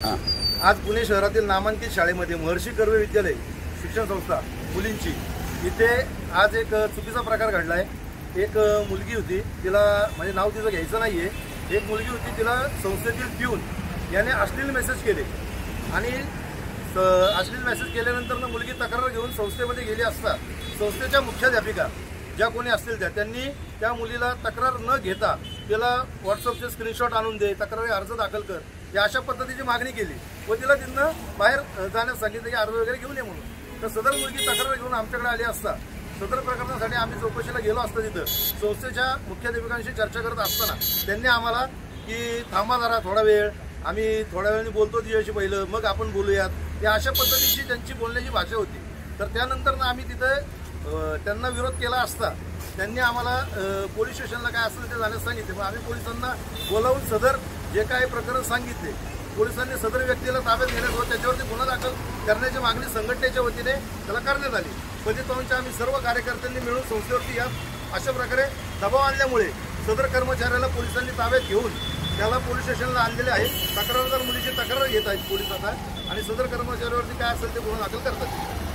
आज पुणे शहरातील नामांकित शाळेमध्ये महर्षी कर्वे विद्यालय शिक्षण संस्था मुलींची इथे आज एक चुकीचा प्रकार घडला आहे। एक मुलगी होती, तिला म्हणजे नाव तिचं घ्यायचं नाहीये, एक मुलगी होती, तिला संस्थेतील पिऊन याने अश्लील मेसेज केले आणि अश्लील मेसेज केल्यानंतर मुलगी तक्रार घेऊन संस्थेमध्ये गेली असता संस्थेच्या मुख्याध्यापिका ज्या कोणी असतील त्यांनी त्या मुलीला तक्रार न घेता तिला व्हॉट्सअपचे स्क्रीनशॉट आणून दे, तक्रारी अर्ज दाखल कर या अशा पद्धतीची मागणी केली व तिला तिथनं बाहेर जाण्यास सांगितलं की अर्ज वगैरे घेऊन ये म्हणून। तर सदर मुलगी तक्रार घेऊन आमच्याकडे आली असता सदर प्रकरणासाठी आम्ही चौकशीला गेलो असता तिथं संस्थेच्या मुख्याध्यापिकांशी चर्चा करत असताना त्यांनी आम्हाला की थांबा जरा थोडा वेळ, आम्ही थोड्या वेळाने बोलतो तिच्याशी पहिलं, मग आपण बोलूयात या अशा पद्धतीची त्यांची बोलण्याची भाषा होती। तर त्यानंतर आम्ही तिथे त्यांना विरोध केला असता त्यांनी आम्हाला पोलीस स्टेशनला काय असेल ते जाण्यास सांगितले। मग आम्ही पोलिसांना बोलावून सदर जे काही प्रकरण सांगितले पोलिसांनी सदर व्यक्तीला ताब्यात घेण्यास व त्याच्यावरती गुन्हा दाखल करण्याची मागणी संघटनेच्या वतीने त्याला करण्यात आली। फलितांच्या आम्ही सर्व कार्यकर्त्यांनी मिळून संस्थेवरती या अशा प्रकारे दबाव आणल्यामुळे सदर कर्मचाऱ्याला पोलिसांनी ताब्यात घेऊन त्याला पोलीस स्टेशनला आणलेले आहे। तक्रारदार मुलीची तक्रार घेत आहेत पोलीस आता आणि सदर कर्मचाऱ्यावरती काय असेल ते गुन्हा दाखल करतात।